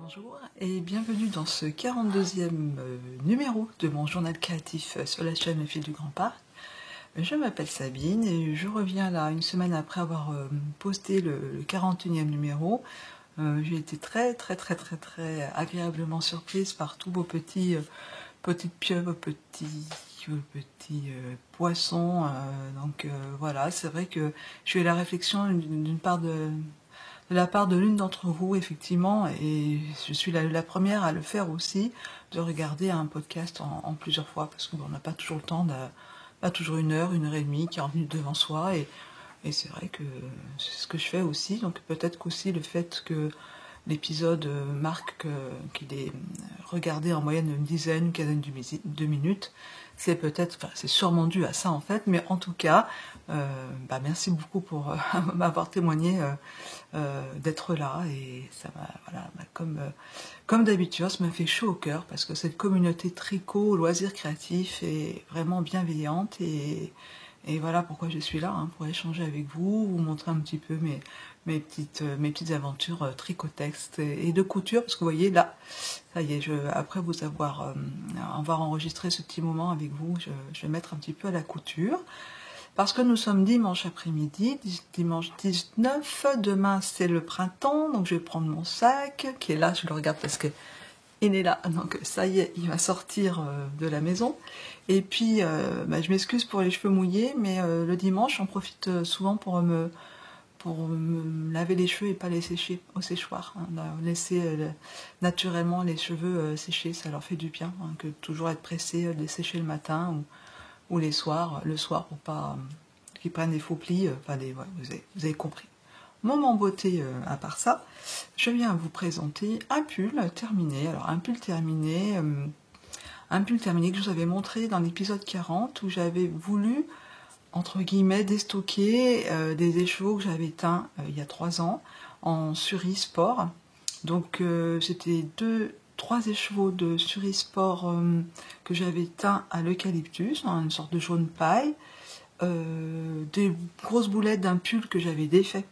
Bonjour et bienvenue dans ce 42e numéro de mon journal créatif sur la chaîne Le Fil du Grand Parc. Je m'appelle Sabine et je reviens là une semaine après avoir posté le 41e numéro. J'ai été très agréablement surprise par tous vos petites pieuvres, petits poissons. Donc voilà, c'est vrai que j'ai eu la réflexion de la part de l'une d'entre vous, effectivement, et je suis la première à le faire aussi, de regarder un podcast en plusieurs fois, parce qu'on n'a pas toujours le temps, pas toujours une heure et demie, 40 minutes devant soi, et c'est vrai que c'est ce que je fais aussi, donc peut-être qu'aussi le fait que l'épisode marque qu'il est regardé en moyenne une quinzaine de minutes, c'est sûrement dû à ça en fait, mais en tout cas, merci beaucoup pour m'avoir témoigné d'être là, et ça comme d'habitude, ça m'a fait chaud au cœur, parce que cette communauté tricot, loisirs créatifs est vraiment bienveillante, et voilà pourquoi je suis là, pour échanger avec vous, vous montrer un petit peu mes petites aventures tricot-texte et de couture, parce que vous voyez là, ça y est, après vous avoir enregistré ce petit moment avec vous, je vais mettre un petit peu à la couture, parce que nous sommes dimanche après-midi, dimanche 19, demain c'est le printemps, donc je vais prendre mon sac, qui est là, je le regarde parce que il est là, donc ça y est, il va sortir de la maison. Et puis, je m'excuse pour les cheveux mouillés, mais le dimanche, j'en profite souvent pour me laver les cheveux et pas les sécher au séchoir. Laisser naturellement les cheveux sécher, ça leur fait du bien, que toujours être pressé, les sécher le matin ou le soir pour pas qu'ils prennent des faux plis. Vous avez compris. Moment beauté, à part ça, je viens vous présenter un pull terminé. Alors un pull terminé que je vous avais montré dans l'épisode 40, où j'avais voulu, entre guillemets, déstocker des écheveaux que j'avais teints il y a 3 ans en Suri Sport. Donc c'était 3 écheveaux de Suri Sport que j'avais teints à l'eucalyptus, une sorte de jaune paille, des grosses boulettes d'un pull que j'avais défait.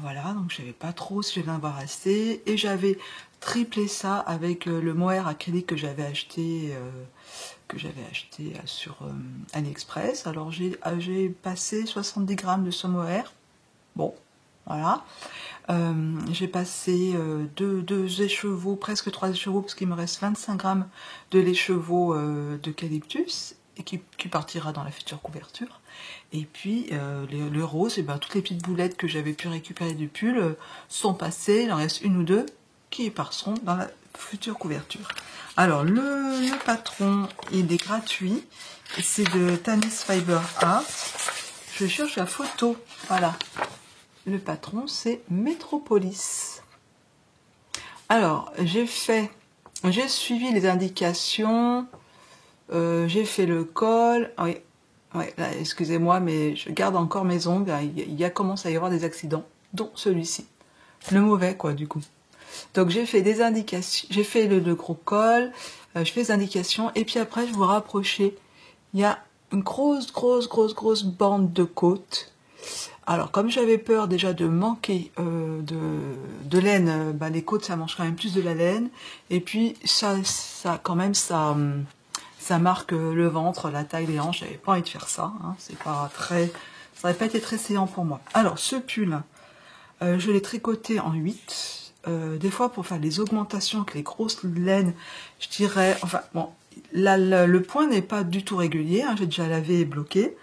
Voilà, donc je savais pas trop si j'allais en avoir assez, et j'avais triplé ça avec le mohair acrylique que j'avais acheté sur AliExpress. Alors j'ai passé 70 grammes de ce mohair. Bon, voilà. J'ai passé deux écheveaux, presque 3 écheveaux, parce qu'il me reste 25 grammes de l'écheveau d'eucalyptus, et qui partira dans la future couverture. Et puis le rose, et toutes les petites boulettes que j'avais pu récupérer du pull sont passées. Il en reste une ou deux qui passeront dans la future couverture. Alors le patron, il est gratuit, c'est de Tanis Fiber Art. Je cherche la photo. Voilà, le patron c'est Metropolis. Alors j'ai suivi les indications, j'ai fait le col. Oui, ouais, excusez-moi, mais je garde encore mes ongles. Commence à y avoir des accidents, dont celui-ci. Le mauvais, quoi, du coup. Donc j'ai fait des indications, j'ai fait le gros col, je fais des indications, et puis après je vous rapprochez. Il y a une grosse bande de côte. Alors comme j'avais peur déjà de manquer de laine, les côtes ça mange quand même plus de la laine, et puis ça quand même ça marque le ventre, la taille, les hanches. J'avais pas envie de faire ça, c'est pas très, ça n'aurait pas été très séant pour moi. Alors ce pull, je l'ai tricoté en 8. Des fois pour faire les augmentations avec les grosses laines, je dirais, enfin bon, le point n'est pas du tout régulier, j'ai déjà lavé et bloqué.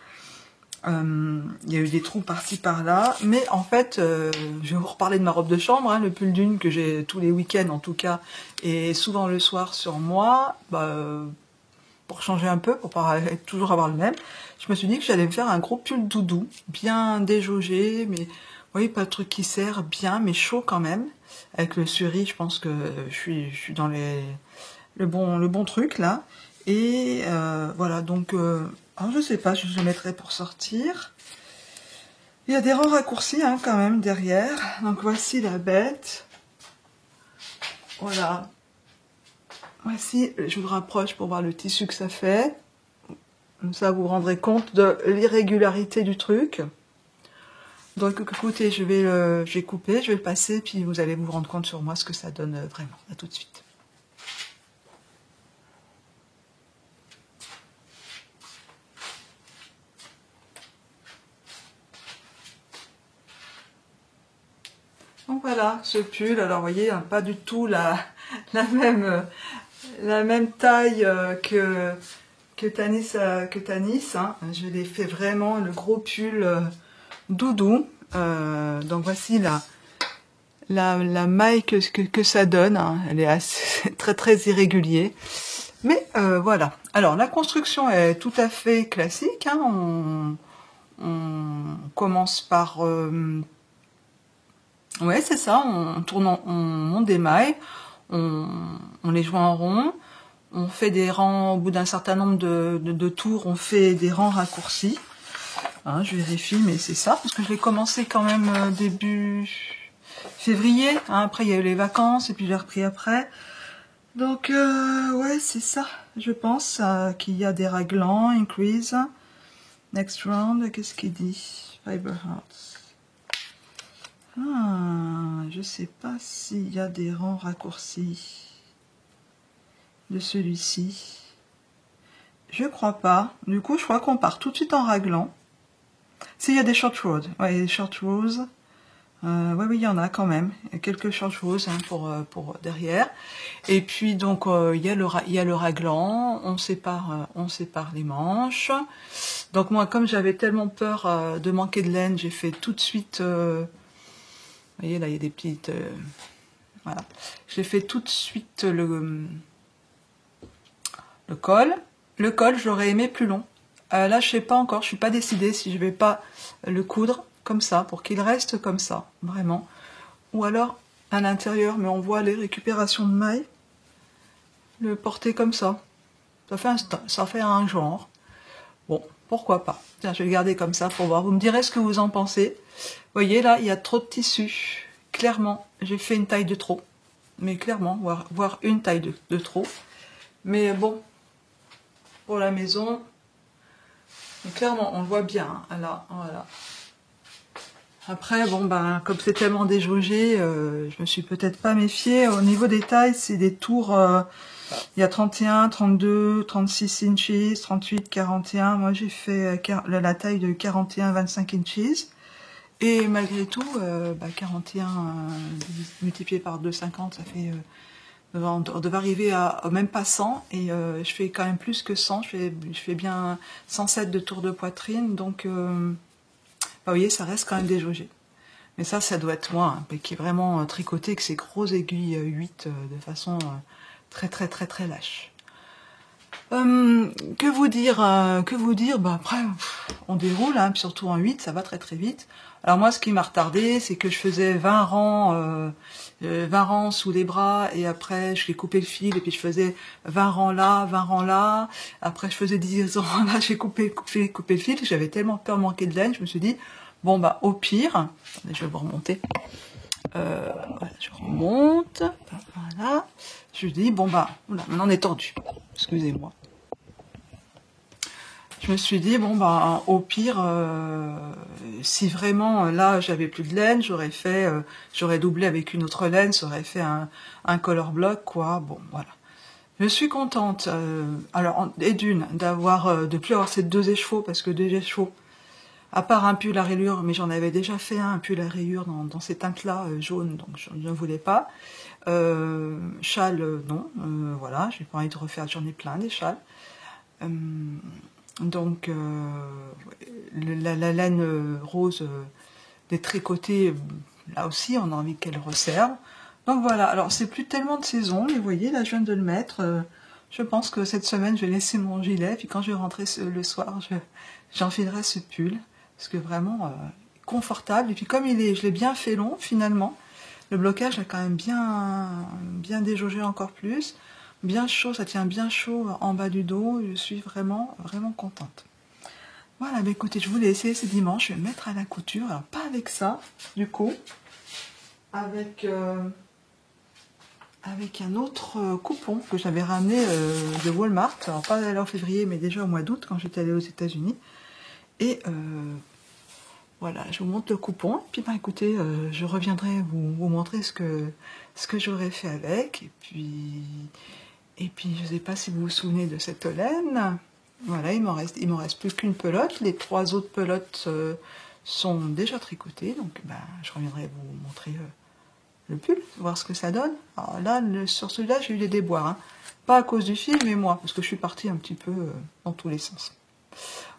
Il y a eu des trous par-ci par-là, mais en fait je vais vous reparler de ma robe de chambre, le pull d'une que j'ai tous les week-ends en tout cas, et souvent le soir sur moi, pour changer un peu, pour pas toujours avoir le même. Je me suis dit que j'allais me faire un gros pull doudou, bien déjaugé, mais vous voyez, pas de truc qui sert, bien, mais chaud quand même. Avec le Suri, je pense que je suis dans le bon truc là. Et voilà, donc alors je sais pas, je le mettrai pour sortir. Il y a des rangs raccourcis quand même derrière. Donc voici la bête. Voilà. Voici, je vous rapproche pour voir le tissu que ça fait. Comme ça, vous vous rendrez compte de l'irrégularité du truc. Donc écoutez, je vais couper, je vais le passer, puis vous allez vous rendre compte sur moi ce que ça donne vraiment. À tout de suite. Donc voilà, ce pull, alors vous voyez, hein, pas du tout la même taille que Tanis, hein. Je l'ai fait vraiment le gros pull doudou. Donc voici la maille que ça donne, hein. Elle est assez, très irrégulier. Mais voilà. Alors la construction est tout à fait classique, hein. On commence par... ouais, c'est ça, on tourne, on monte des mailles, on les joint en rond, on fait des rangs, au bout d'un certain nombre de tours, on fait des rangs raccourcis. Hein, je vérifie, mais c'est ça, parce que je l'ai commencé quand même début février, hein, après il y a eu les vacances, et puis j'ai repris après. Donc, ouais, c'est ça, je pense, qu'il y a des raglans, increase, next round, qu'est-ce qu'il dit? Fiber hearts. Ah, je sais pas s'il y a des rangs raccourcis de celui-ci. Je crois pas. Du coup, je crois qu'on part tout de suite en raglant. S'il y a des short rows. Ouais, il y a des short rows. Oui, il y en a quand même. Il y a quelques short rows, hein, pour derrière. Et puis, donc, il y a le raglant. On sépare les manches. Donc, moi, comme j'avais tellement peur de manquer de laine, j'ai fait tout de suite... vous voyez, là, il y a des petites... voilà. J'ai fait tout de suite le col. Le col, j'aurais aimé plus long. Là, je sais pas encore, je suis pas décidée si je vais pas le coudre comme ça, pour qu'il reste comme ça, vraiment. Ou alors, à l'intérieur, mais on voit les récupérations de mailles, le porter comme ça. Ça fait un genre. Bon, pourquoi pas. Tiens, je vais le garder comme ça pour voir. Vous me direz ce que vous en pensez. Vous voyez, là, il y a trop de tissu. Clairement, j'ai fait une taille de trop. Mais clairement, voire une taille de trop. Mais bon, pour la maison, clairement, on le voit bien. Hein, là, voilà. Après, bon, ben, comme c'est tellement déjaugé, je me suis peut-être pas méfiée. Au niveau des tailles, c'est des tours... il y a 31, 32, 36 inches, 38, 41. Moi, j'ai fait la taille de 41, 25 inches. Et malgré tout, 41 multiplié par 2,50, ça fait... on devait arriver à même pas 100. Et je fais quand même plus que 100. Je fais bien 107 de tour de poitrine. Donc, vous voyez, ça reste quand même déjaugé. Mais ça doit être moi, hein, qui est vraiment tricoté avec ces grosses aiguilles 8 de façon... très lâche. Que vous dire bah après on déroule, hein, surtout en 8 ça va très vite. Alors moi ce qui m'a retardé c'est que je faisais 20 rangs sous les bras et après je coupé le fil et puis je faisais 20 rangs là, après je faisais 10 rangs là, j'ai coupé le fil, j'avais tellement peur de manquer de laine, je me suis dit bon bah au pire, attendez, je vais vous remonter. Voilà, je remonte, voilà, je dis bon bah, voilà, maintenant on est tordu, excusez-moi. Je me suis dit bon bah au pire, si vraiment là j'avais plus de laine, j'aurais doublé avec une autre laine, ça aurait fait un color block quoi, bon voilà. Je suis contente, alors et de plus avoir ces deux écheveaux parce que deux écheveaux. À part un pull à rayures, mais j'en avais déjà fait un pull à rayures dans ces teintes-là jaunes, donc je ne voulais pas. Châle, non, voilà, j'ai pas envie de refaire, j'en ai plein des châles. Donc, la laine rose des tricotés, là aussi, on a envie qu'elle resserre. Donc voilà, alors c'est plus tellement de saison, mais vous voyez, là je viens de le mettre. Je pense que cette semaine, je vais laisser mon gilet, puis quand je vais rentrer le soir, j'enfilerai ce pull. Parce que vraiment confortable. Et puis comme je l'ai bien fait long, finalement, le blocage a quand même bien déjaugé encore plus. Bien chaud, ça tient bien chaud en bas du dos. Je suis vraiment contente. Voilà, bah écoutez, je voulais essayer ce dimanche. Je vais me mettre à la couture. Alors pas avec ça, du coup. Avec un autre coupon que j'avais ramené de Walmart. Alors pas en février, mais déjà au mois d'août, quand j'étais allée aux États-Unis. Et... Voilà, je vous montre le coupon. Et puis, ben, écoutez, je reviendrai vous montrer ce que j'aurais fait avec. Et puis, je ne sais pas si vous vous souvenez de cette laine. Voilà, il m'en reste plus qu'une pelote. Les 3 autres pelotes sont déjà tricotées. Donc, ben, je reviendrai vous montrer le pull, voir ce que ça donne. Alors là, sur celui-là, j'ai eu des déboires. Hein. Pas à cause du fil, mais moi, parce que je suis partie un petit peu dans tous les sens.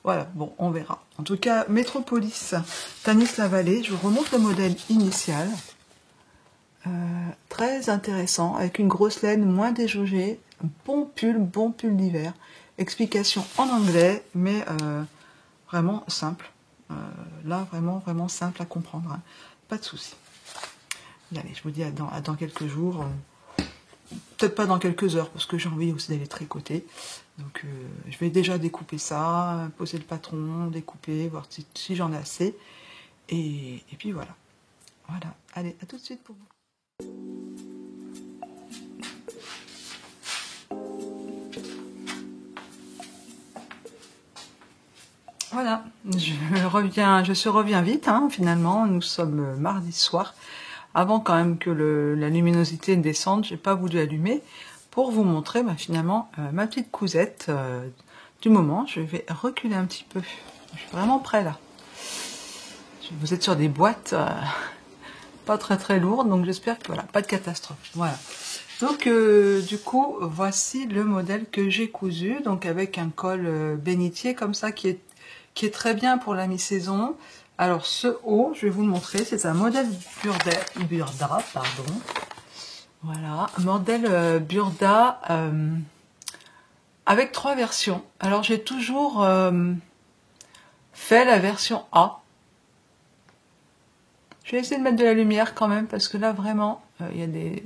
Voilà, bon, on verra. En tout cas, Métropolis, Tanis-la-Vallée, je vous remonte le modèle initial. Très intéressant, avec une grosse laine, moins déjaugée, bon pull d'hiver. Explication en anglais, mais vraiment simple. Là, vraiment simple à comprendre. Hein. Pas de souci. Allez, je vous dis à dans quelques jours. Peut-être pas dans quelques heures, parce que j'ai envie aussi d'aller tricoter. Donc, je vais déjà découper ça, poser le patron, découper, voir si j'en ai assez. Et puis voilà. Voilà. Allez, à tout de suite pour vous. Voilà, je reviens vite, hein, finalement, nous sommes mardi soir. Avant quand même que la luminosité descende, j'ai pas voulu allumer pour vous montrer finalement ma petite cousette du moment. Je vais reculer un petit peu, je suis vraiment près là. Vous êtes sur des boîtes pas très lourdes, donc j'espère que voilà, pas de catastrophe. Voilà. Donc du coup, voici le modèle que j'ai cousu, donc avec un col bénitier comme ça qui est très bien pour la mi-saison. Alors ce haut, je vais vous le montrer, c'est un modèle Burda, pardon. Voilà, modèle Burda avec 3 versions. Alors j'ai toujours fait la version A. Je vais essayer de mettre de la lumière quand même, parce que là vraiment, il y a des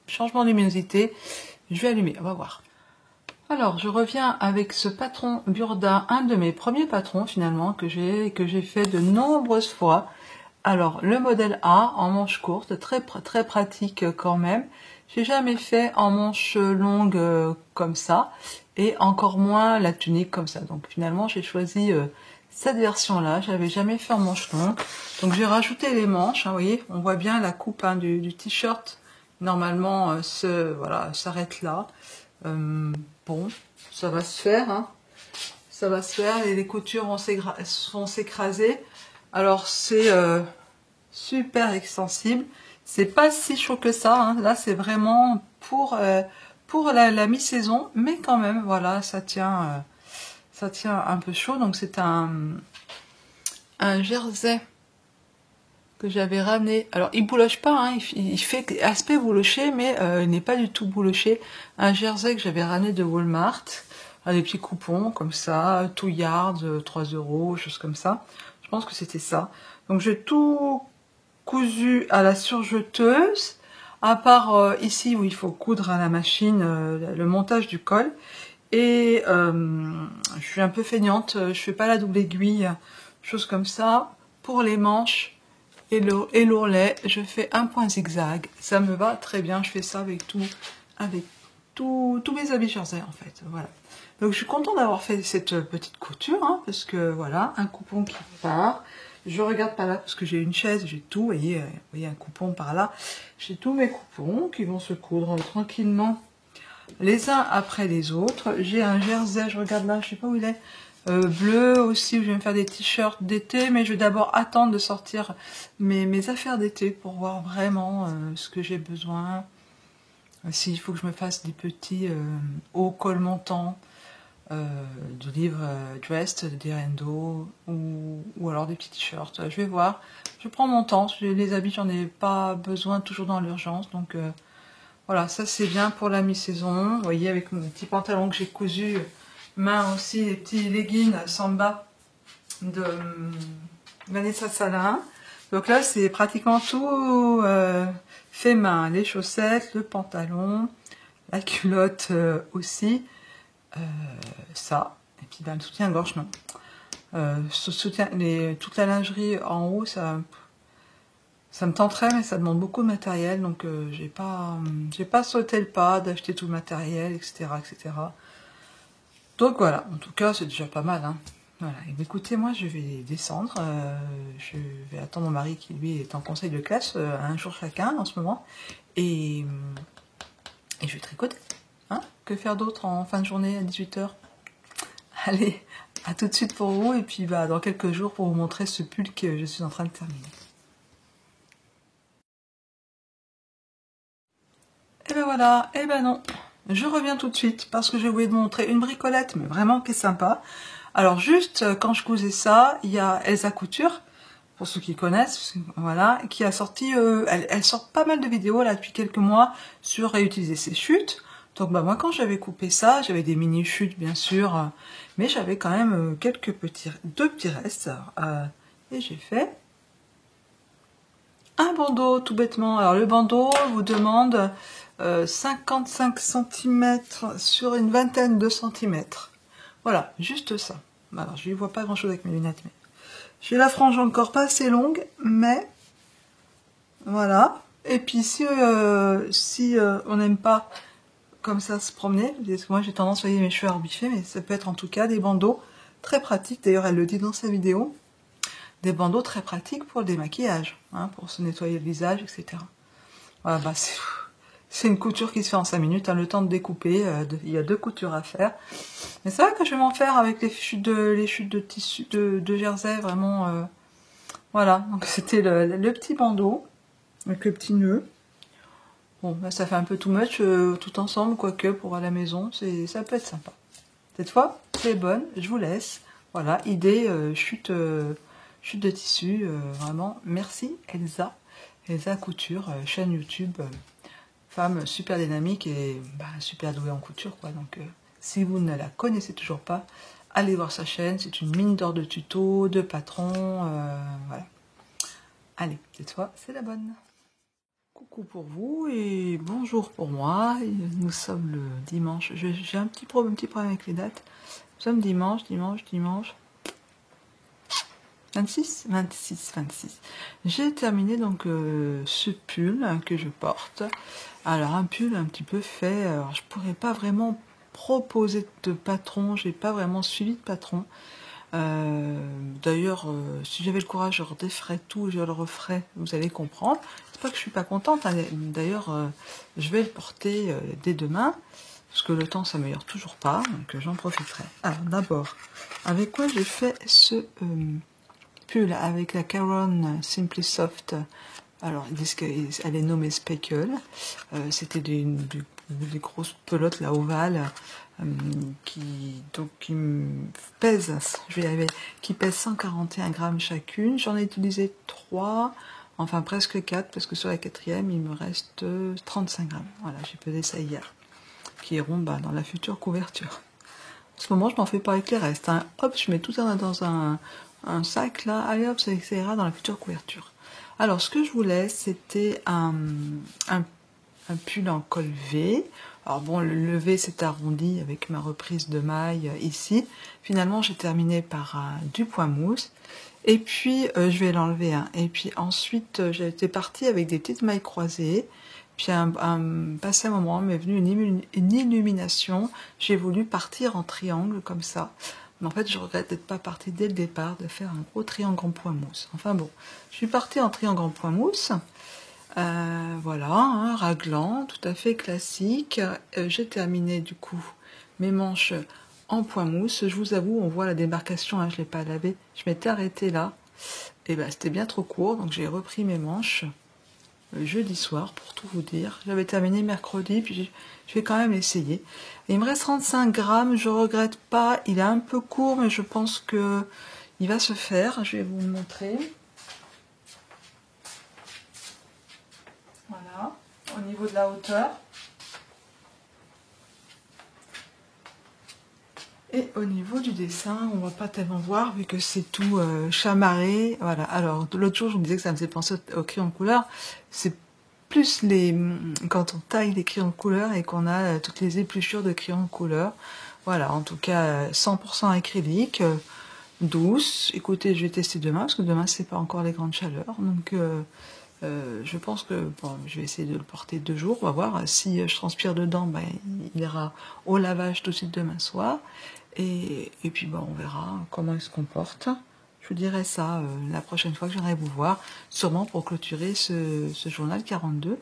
changements de luminosité. Je vais allumer, on va voir. Alors, je reviens avec ce patron Burda, un de mes premiers patrons finalement, que j'ai fait de nombreuses fois. Alors, le modèle A, en manche courte, très pratique quand même. J'ai jamais fait en manche longue comme ça, et encore moins la tunique comme ça. Donc finalement, j'ai choisi cette version-là. J'avais jamais fait en manche longue. Donc j'ai rajouté les manches, hein, vous voyez, on voit bien la coupe hein, du t-shirt. Normalement, voilà, s'arrête là. Bon, ça va se faire, hein. Ça va se faire et les coutures vont s'écraser. Alors c'est super extensible. C'est pas si chaud que ça. Hein. Là c'est vraiment pour la mi-saison, mais quand même voilà, ça tient un peu chaud. Donc c'est un jersey que j'avais ramené. Alors il bouloche pas, hein, il fait aspect bouloché, mais il n'est pas du tout bouloché. Un jersey que j'avais ramené de Walmart, des petits coupons comme ça, 2 yards, 3 €, choses comme ça. Je pense que c'était ça. Donc j'ai tout cousu à la surjeteuse, à part ici où il faut coudre à la machine le montage du col. Et je suis un peu feignante, je fais pas la double aiguille, choses comme ça. Pour les manches et l'ourlet, je fais un point zigzag. Ça me va très bien, je fais ça avec tous mes habits jersey en fait. Voilà. Donc je suis contente d'avoir fait cette petite couture, hein, parce que voilà, un coupon qui part. Je regarde par là parce que j'ai une chaise, j'ai tout, vous voyez un coupon par là. J'ai tous mes coupons qui vont se coudre tranquillement les uns après les autres. J'ai un jersey, je regarde là, je sais pas où il est, bleu aussi, où je vais me faire des t-shirts d'été, mais je vais d'abord attendre de sortir mes affaires d'été pour voir vraiment ce que j'ai besoin. S'il faut que je me fasse des petits hauts col montants du livre Dressed de Direndo, ou alors des petits t-shirts. Je vais voir, je prends mon temps. Les habits, j'en ai pas besoin toujours dans l'urgence, donc voilà, ça c'est bien pour la mi-saison. Vous voyez, avec mon petit pantalon que j'ai cousu main aussi, les petits leggings Samba de Vanessa Salin. Donc là, c'est pratiquement tout fait main. Les chaussettes, le pantalon, la culotte aussi. Ça. Et puis ben, le soutien-gorge, non. Toute la lingerie en haut, ça me tenterait, mais ça demande beaucoup de matériel. Donc j'ai pas sauté le pas d'acheter tout le matériel, etc. Donc voilà, en tout cas, c'est déjà pas mal. Hein. Voilà, et écoutez, moi je vais descendre, je vais attendre mon mari qui lui est en conseil de classe, un jour chacun en ce moment, et, je vais tricoter. Hein, que faire d'autre en fin de journée à 18h? Allez, à tout de suite pour vous, et puis bah, dans quelques jours pour vous montrer ce pull que je suis en train de terminer. Et ben voilà, et ben non, je reviens tout de suite parce que j'ai oublié de montrer une bricolette, mais vraiment qui est sympa. Alors juste, quand je cousais ça, il y a Elsa Couture, pour ceux qui connaissent, voilà, qui a sorti, elle sort pas mal de vidéos là depuis quelques mois sur réutiliser ses chutes. Donc bah moi quand j'avais coupé ça, j'avais des mini chutes bien sûr, mais j'avais quand même deux petits restes. Et j'ai fait un bandeau tout bêtement. Alors le bandeau vous demande 55 cm sur une vingtaine de centimètres. Voilà, juste ça. Alors je ne vois pas grand chose avec mes lunettes, mais j'ai la frange encore pas assez longue, mais voilà. Et puis si on n'aime pas comme ça se promener, parce que moi j'ai tendance à voyez mes cheveux à rebiffer, mais ça peut être en tout cas des bandeaux très pratiques. D'ailleurs elle le dit dans sa vidéo, des bandeaux très pratiques pour le démaquillage, hein, pour se nettoyer le visage, etc. Voilà, bah c'est une couture qui se fait en 5 minutes, hein, le temps de découper, il y a 2 coutures à faire. Mais c'est vrai que je vais m'en faire avec les chutes de tissu de jersey, vraiment. Voilà, donc c'était le petit bandeau, avec le petit nœud. Bon, là ça fait un peu too much, tout ensemble, quoique pour à la maison, ça peut être sympa. Cette fois, c'est bonne, je vous laisse. Voilà, idée, chute de tissu, vraiment, merci Elsa Couture, chaîne YouTube, femme super dynamique et bah, super douée en couture, quoi. Donc, si vous ne la connaissez toujours pas, allez voir sa chaîne, c'est une mine d'or de tutos, de patrons, voilà. Allez, cette fois, c'est la bonne. Coucou pour vous et bonjour pour moi. Nous sommes le dimanche. J'ai un petit problème avec les dates. Nous sommes dimanche. 26. J'ai terminé donc ce pull que je porte. Alors un pull un petit peu fait. Alors, je pourrais pas vraiment proposer de patron. J'ai pas vraiment suivi de patron. D'ailleurs, si j'avais le courage, je redéferais tout, je le referais, vous allez comprendre. C'est pas que je suis pas contente, hein. D'ailleurs, je vais le porter dès demain, parce que le temps s'améliore toujours pas, donc j'en profiterai. Alors d'abord, avec quoi j'ai fait ce pull? Avec la Caron Simply Soft. Alors, ils disent qu'elle est nommée Speckle. C'était des grosses pelotes là ovales qui pèsent, je vais y arriver, qui pèsent 141 grammes chacune. J'en ai utilisé 3, enfin presque 4, parce que sur la quatrième, il me reste 35 grammes. Voilà, j'ai pesé ça hier, qui iront dans la future couverture. En ce moment, je m'en fais pas avec les restes. Hein. Hop, je mets tout ça dans un sac là, allez hop, ça ira dans la future couverture. Alors, ce que je voulais, c'était un pull en col V. Alors bon, le V s'est arrondi avec ma reprise de maille ici. Finalement, j'ai terminé par du point mousse. Et puis, je vais l'enlever. Hein. Et puis ensuite, j'étais partie avec des petites mailles croisées. Puis, passé un moment, m'est venue une illumination. J'ai voulu partir en triangle comme ça. Mais en fait, je regrette d'être pas partie dès le départ, de faire un gros triangle en point mousse. Enfin bon, je suis partie en triangle en point mousse. Voilà, hein, raglan, tout à fait classique. J'ai terminé du coup mes manches en point mousse. Je vous avoue, on voit la démarcation, hein, je ne l'ai pas lavé. Je m'étais arrêtée là. Et ben c'était bien trop court, donc j'ai repris mes manches jeudi soir pour tout vous dire. J'avais terminé mercredi, puis je vais quand même essayer. Et il me reste 35 grammes, je regrette pas. Il est un peu court, mais je pense que il va se faire. Je vais vous le montrer. Voilà, au niveau de la hauteur. Et au niveau du dessin, on va pas tellement voir vu que c'est tout chamarré. Voilà. Alors l'autre jour, je me disais que ça me faisait penser au crayon de couleur. C'est plus quand on taille les crayons de couleur et qu'on a toutes les épluchures de crayons de couleur. Voilà. En tout cas, 100% acrylique, douce. Écoutez, je vais tester demain parce que demain c'est pas encore les grandes chaleurs. Donc Je pense que bon, je vais essayer de le porter 2 jours, on va voir. Si je transpire dedans, ben, il ira au lavage tout de suite demain soir. Et puis bon, on verra comment il se comporte. Je vous dirai ça la prochaine fois que je viendrai vous voir, sûrement pour clôturer ce journal 42.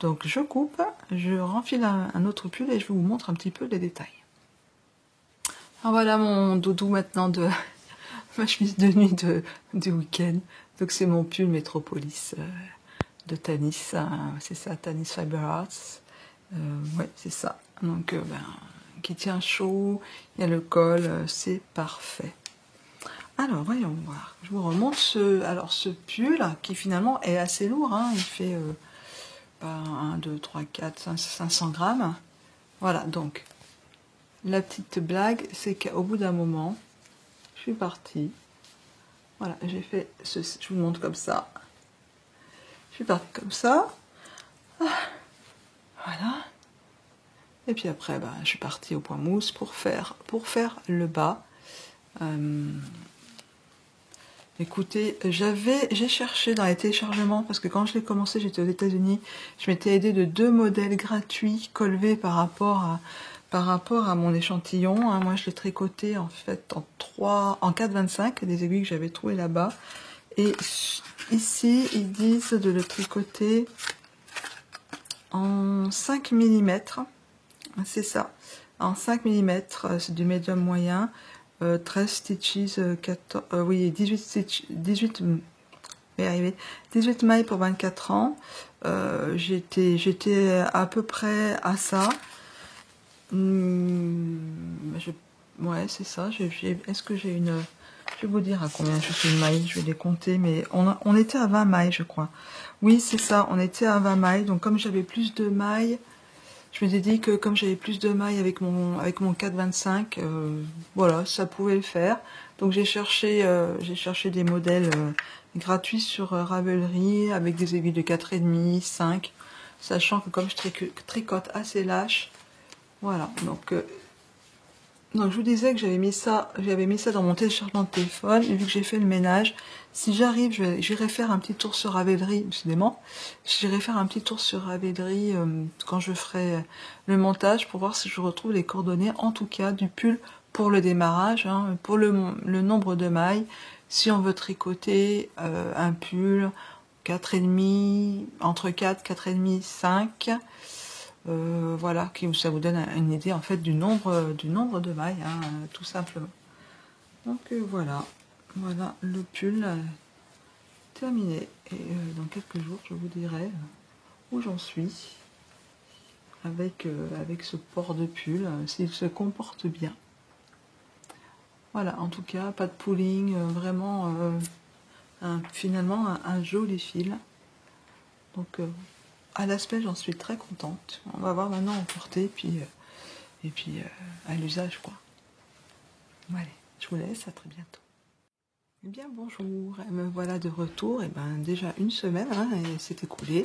Donc je coupe, je renfile un autre pull et je vous montre un petit peu les détails. Alors voilà mon doudou maintenant de ma chemise de nuit du week-end. Donc c'est mon pull Metropolis de Tanis, c'est ça, Tanis Fiber Arts. Ouais, c'est ça. Donc qui tient chaud, il y a le col, c'est parfait. Alors voyons voir, je vous remonte ce pull qui finalement est assez lourd, hein. Il fait 1, 2, 3, 4, 500 grammes. Voilà, donc la petite blague, c'est qu'au bout d'un moment, je suis partie. Voilà, j'ai fait ceci, je vous montre comme ça. Je suis partie comme ça. Voilà. Et puis après, je suis partie au point mousse pour faire le bas. Écoutez, j'ai cherché dans les téléchargements, parce que quand je l'ai commencé, j'étais aux États-Unis, je m'étais aidée de 2 modèles gratuits Colvé par rapport à mon échantillon. Hein. Moi, je l'ai tricoté en fait en 4,25, des aiguilles que j'avais trouvées là-bas. Et ici, ils disent de le tricoter en 5 mm. C'est ça, en 5 mm, c'est du médium moyen. 13 stitches, 14, oui, 18 stitches, 18 mailles pour 24 ans. J'étais à peu près à ça. Ouais, c'est ça. Est-ce que j'ai une... Je vais vous dire à combien je suis une maille, je vais les compter, mais on était à 20 mailles, je crois. Oui, c'est ça, on était à 20 mailles. Donc comme j'avais plus de mailles, je me suis dit que comme j'avais plus de mailles avec mon 4,25, voilà, ça pouvait le faire. Donc j'ai cherché des modèles gratuits sur Ravelry avec des aiguilles de 4,5, 5, sachant que comme je tricote assez lâche, voilà. Donc je vous disais que j'avais mis ça dans mon téléchargement de téléphone, et vu que j'ai fait le ménage, si j'arrive, j'irai faire un petit tour sur Ravelry, décidément, j'irai faire un petit tour sur Ravelry quand je ferai le montage pour voir si je retrouve les coordonnées, en tout cas du pull pour le démarrage, hein, pour le nombre de mailles, si on veut tricoter un pull 4,5, entre 4, 4,5, 5, voilà, ça vous donne une idée en fait du nombre de mailles, hein, tout simplement. Donc voilà le pull terminé. Et dans quelques jours, je vous dirai où j'en suis avec ce port de pull, s'il se comporte bien. Voilà, en tout cas, pas de pooling, vraiment finalement un joli fil. Donc à l'aspect, j'en suis très contente. On va voir maintenant en portée, et puis à l'usage, quoi. Allez, je vous laisse, à très bientôt. Eh bien, bonjour, me voilà de retour. Et déjà une semaine s'est écoulée.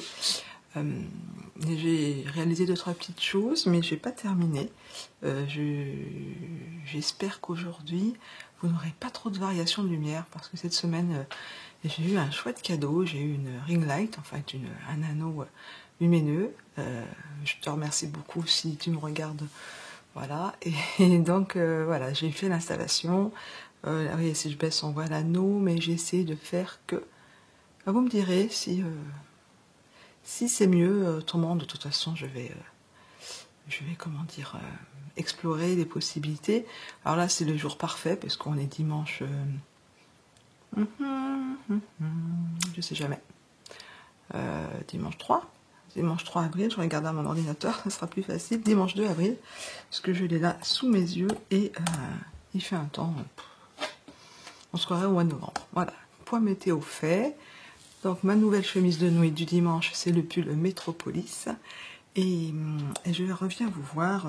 J'ai réalisé 2-3 petites choses, mais j'ai pas terminé. J'espère qu'aujourd'hui, vous n'aurez pas trop de variations de lumière, parce que cette semaine, j'ai eu un chouette cadeau. J'ai eu une ring light, enfin un anneau lumineux. Je te remercie beaucoup si tu me regardes. Voilà, et donc voilà, j'ai fait l'installation. Oui, si je baisse, on voit l'anneau, mais j'essaie de faire que... vous me direz si c'est mieux. Autrement, de toute façon, je vais comment dire, explorer les possibilités. Alors là, c'est le jour parfait, parce qu'on est dimanche... je sais jamais. Dimanche 3 avril, je regarde à mon ordinateur, ça sera plus facile. Dimanche 2 avril, parce que je l'ai là sous mes yeux, et il fait un temps... on se croirait au mois de novembre. Voilà, point météo fait. Donc ma nouvelle chemise de nuit du dimanche, c'est le pull Metropolis. Et je reviens vous voir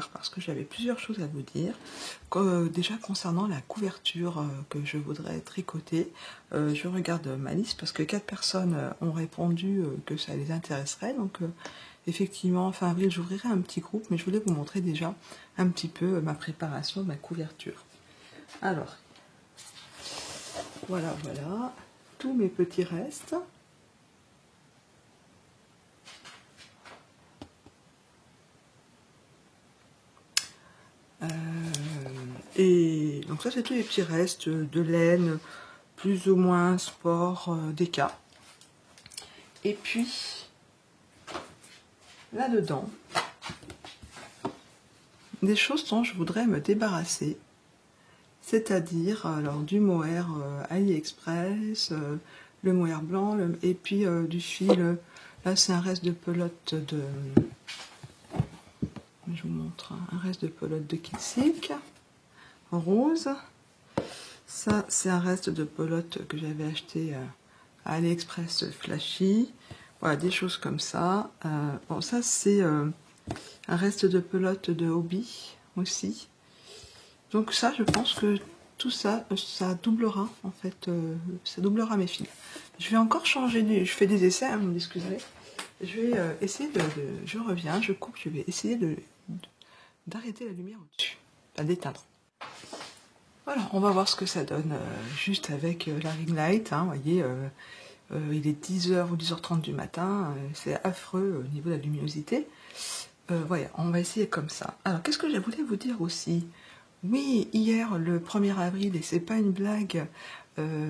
parce que j'avais plusieurs choses à vous dire. Déjà concernant la couverture que je voudrais tricoter, je regarde ma liste parce que 4 personnes ont répondu que ça les intéresserait. Donc effectivement, fin avril, j'ouvrirai un petit groupe, mais je voulais vous montrer déjà un petit peu ma préparation de ma couverture. Alors, voilà, tous mes petits restes. Et donc ça, c'est tous les petits restes de laine, plus ou moins sport, déca. Et puis, là-dedans, des choses dont je voudrais me débarrasser. C'est-à-dire, alors, du mohair AliExpress, le mohair blanc, et puis du fil. Là, c'est un reste de pelote de... Je vous montre, hein, un reste de pelote de Kitsik, rose. Ça, c'est un reste de pelote que j'avais acheté à AliExpress flashy. Voilà, des choses comme ça. Bon, ça, c'est un reste de pelote de Hobby aussi. Donc ça, je pense que tout ça, ça doublera, en fait, ça doublera mes fils. Je vais encore changer, je fais des essais, hein, vous m'excuserez. Je vais essayer je reviens, je coupe, je vais essayer d'arrêter la lumière au-dessus, d'éteindre. Voilà, on va voir ce que ça donne juste avec la ring light, hein, vous voyez, il est 10h ou 10h30 du matin, c'est affreux au niveau de la luminosité. Voilà, on va essayer comme ça. Alors, qu'est-ce que je voulais vous dire aussi? Oui, hier, le 1er avril, et c'est pas une blague,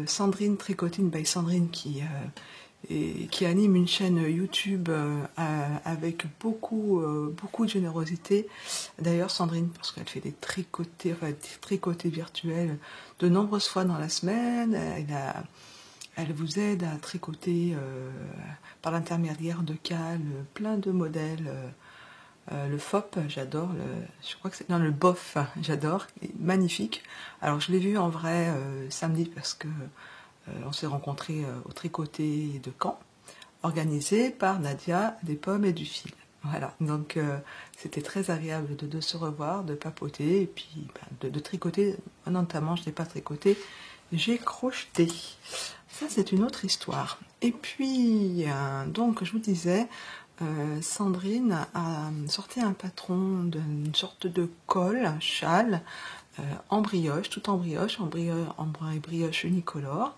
Sandrine Tricotine by Sandrine qui anime une chaîne YouTube avec beaucoup de générosité. D'ailleurs, Sandrine, parce qu'elle fait des tricotés virtuels de nombreuses fois dans la semaine, elle vous aide à tricoter par l'intermédiaire de Cal plein de modèles. Le FOP, j'adore, je crois que c'est le BOF, j'adore, magnifique. Alors je l'ai vu en vrai samedi parce que on s'est rencontrés au tricoté de Caen, organisé par Nadia des pommes et du fil. Voilà, donc c'était très agréable de se revoir, de papoter et puis de tricoter. Notamment, je n'ai pas tricoté, j'ai crocheté. Ça, c'est une autre histoire. Et puis, donc, je vous disais, Sandrine a sorti un patron d'une sorte de col, un châle, en brioche, tout en brioche, en brioche unicolore.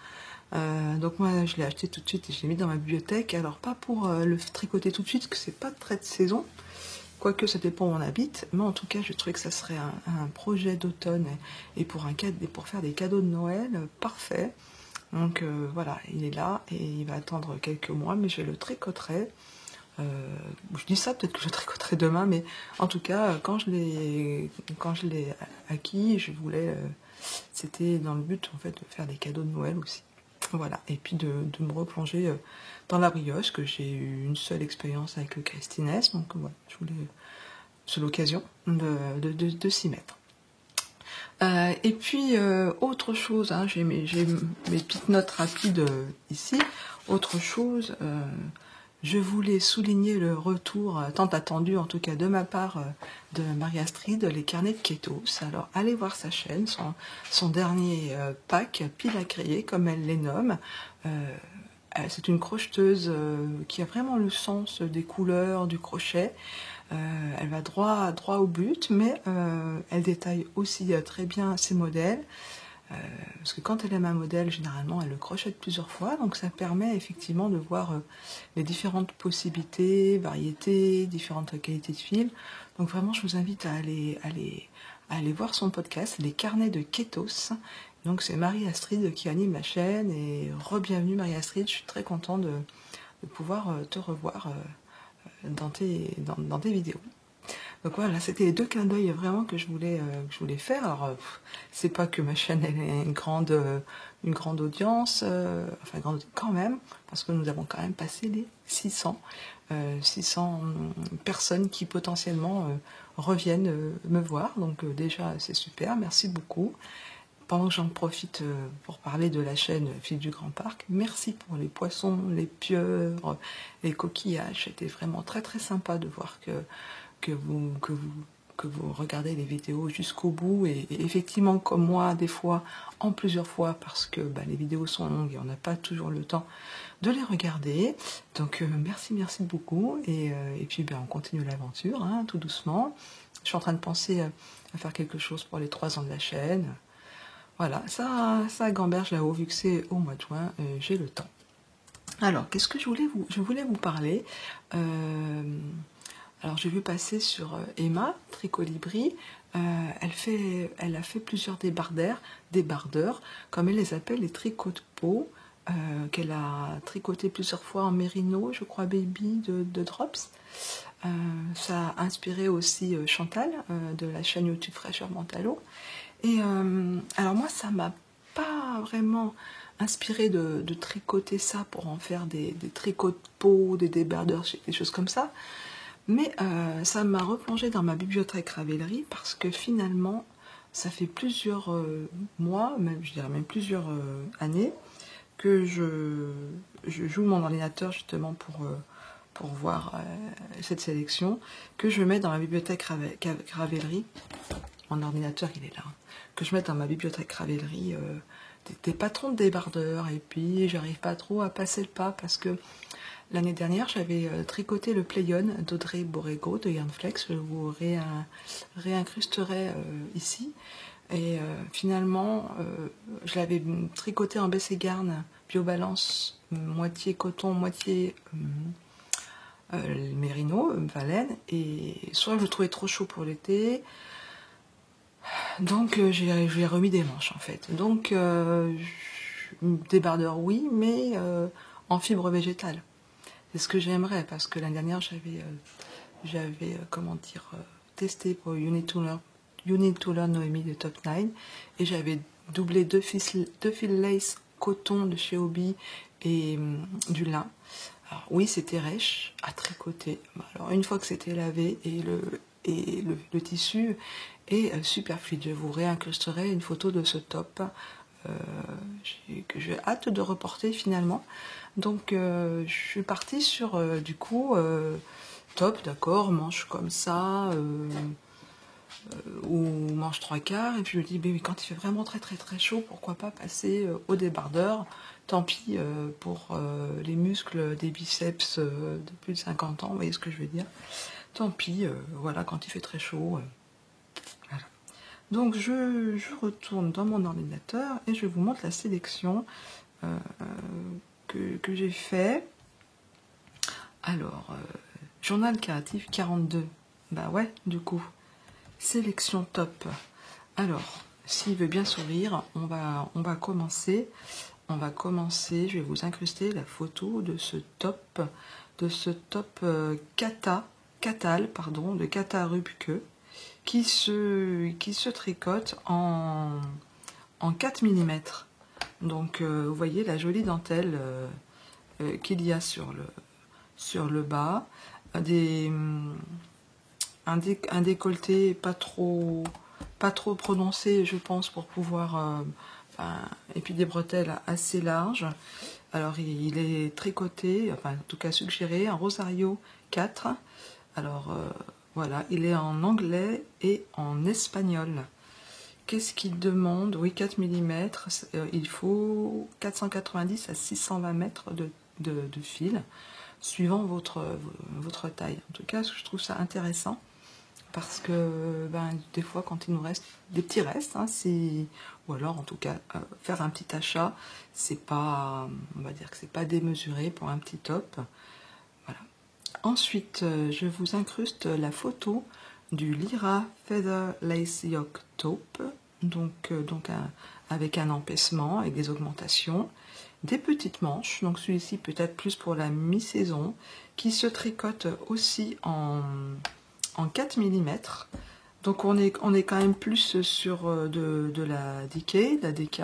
Donc moi je l'ai acheté tout de suite et je l'ai mis dans ma bibliothèque. Alors pas pour le tricoter tout de suite, parce que c'est pas très de saison, quoique ça dépend où on habite, mais en tout cas je trouvais que ça serait un projet d'automne et pour faire des cadeaux de Noël parfait. Donc voilà, il est là et il va attendre quelques mois, mais je le tricoterai. Je dis ça, peut-être que je tricoterai demain, mais en tout cas, quand je l'ai acquis, je voulais, c'était dans le but en fait de faire des cadeaux de Noël aussi. Voilà, et puis de me replonger dans la brioche, que j'ai eu une seule expérience avec le Christinès, donc voilà, je voulais, c'est l'occasion de s'y mettre. Et puis, autre chose, hein, j'ai mes petites notes rapides ici, autre chose, je voulais souligner le retour, tant attendu en tout cas de ma part, de Marie-Astrid, les carnets de Ketos. Alors allez voir sa chaîne, son dernier pack, pile à créer comme elle les nomme. C'est une crocheteuse qui a vraiment le sens des couleurs, du crochet. Elle va droit au but, mais elle détaille aussi très bien ses modèles. Parce que quand elle aime un modèle, généralement, elle le crochette plusieurs fois, donc ça permet effectivement de voir les différentes possibilités, variétés, différentes qualités de fil. Donc vraiment, je vous invite à aller voir son podcast, Les Carnets de Ketos. Donc c'est Marie-Astrid qui anime la chaîne, et re-bienvenue Marie-Astrid, je suis très contente de pouvoir te revoir dans tes vidéos. Donc voilà, c'était les deux clins d'œil vraiment que je voulais faire. Alors, c'est pas que ma chaîne elle ait une grande audience, enfin grande quand même, parce que nous avons quand même passé les 600 personnes qui potentiellement reviennent me voir. Donc déjà, c'est super, merci beaucoup. Pendant que j'en profite pour parler de la chaîne Fil du Grand Parc, merci pour les poissons, les pieuvres, les coquillages. C'était vraiment très très sympa de voir que vous regardez les vidéos jusqu'au bout, et effectivement comme moi des fois en plusieurs fois, parce que les vidéos sont longues et on n'a pas toujours le temps de les regarder. Donc merci beaucoup, et puis on continue l'aventure hein, tout doucement. Je suis en train de penser à faire quelque chose pour les 3 ans de la chaîne. Voilà, ça gamberge là-haut, vu que c'est au mois de juin, j'ai le temps. Alors, qu'est-ce que je voulais vous parler Alors j'ai vu passer sur Emma Tricolibri, elle a fait plusieurs débardeurs, comme elle les appelle, les tricots de peau, qu'elle a tricoté plusieurs fois en mérino, je crois baby de Drops. Ça a inspiré aussi Chantal de la chaîne YouTube Fraîcheur Mentalo. Et alors moi, ça m'a pas vraiment inspiré de tricoter ça pour en faire des tricots de peau, des débardeurs, des choses comme ça. Mais ça m'a replongé dans ma bibliothèque Ravelry parce que finalement, ça fait plusieurs mois, même, je dirais même plusieurs années, que je joue mon ordinateur justement pour voir cette sélection, que je mets dans ma bibliothèque Ravelry. Mon ordinateur, il est là. Que je mette dans ma bibliothèque Ravelry des patrons de débardeurs. Et puis, j'arrive pas trop à passer le pas parce que l'année dernière, j'avais tricoté le Playon d'Audrey Borrego de Yarnflex. Je vous réincrusterai ici. Et finalement, je l'avais tricoté en Bességarn, biobalance, moitié coton, moitié mérino, Valène. Et soit je le trouvais trop chaud pour l'été, donc j'ai remis des manches en fait. Donc débardeur oui, mais en fibre végétale. C'est ce que j'aimerais parce que l'année dernière j'avais comment dire testé pour You Need to Learn Noémie de Top 9 et j'avais doublé deux fils lace coton de chez Hobby et du lin. Alors oui, c'était rêche à tricoter. Alors une fois que c'était lavé et le tissu est super fluide, je vous réincrusterai une photo de ce top que j'ai hâte de reporter finalement. Donc je suis partie sur du coup top, d'accord, manche comme ça ou manche 3/4, et puis je me dis mais oui, quand il fait vraiment très chaud, pourquoi pas passer au débardeur. Tant pis pour les muscles des biceps de plus de 50 ans, vous voyez ce que je veux dire. Tant pis, voilà, quand il fait très chaud. Voilà. Donc je retourne dans mon ordinateur et je vous montre la sélection que j'ai fait. Alors, journal créatif 42. Bah ouais, du coup, sélection top. Alors, s'il veut bien sourire, on va commencer. Je vais vous incruster la photo de ce top Catal, pardon, de Kata Rübke, qui se tricote en 4 mm. Donc vous voyez la jolie dentelle qu'il y a sur le bas, un décolleté pas trop prononcé, je pense, pour pouvoir et puis des bretelles assez larges. Alors il est tricoté, enfin en tout cas suggéré, en Rosario 4. Alors voilà, il est en anglais et en espagnol. Qu'est-ce qu'il demande? Oui, 4 mm, il faut 490 à 620 mètres de fil, suivant votre taille. En tout cas, je trouve ça intéressant, parce que des fois, quand il nous reste des petits restes, hein, ou alors en tout cas, faire un petit achat, c'est pas, on va dire que c'est pas démesuré pour un petit top. Voilà. Ensuite, je vous incruste la photo du Lyra Feather Lace Yoke Taupe, donc avec un empacement, avec des augmentations, des petites manches, donc celui-ci peut-être plus pour la mi-saison, qui se tricote aussi en 4 mm. Donc on est quand même plus sur de la DK, de la DK.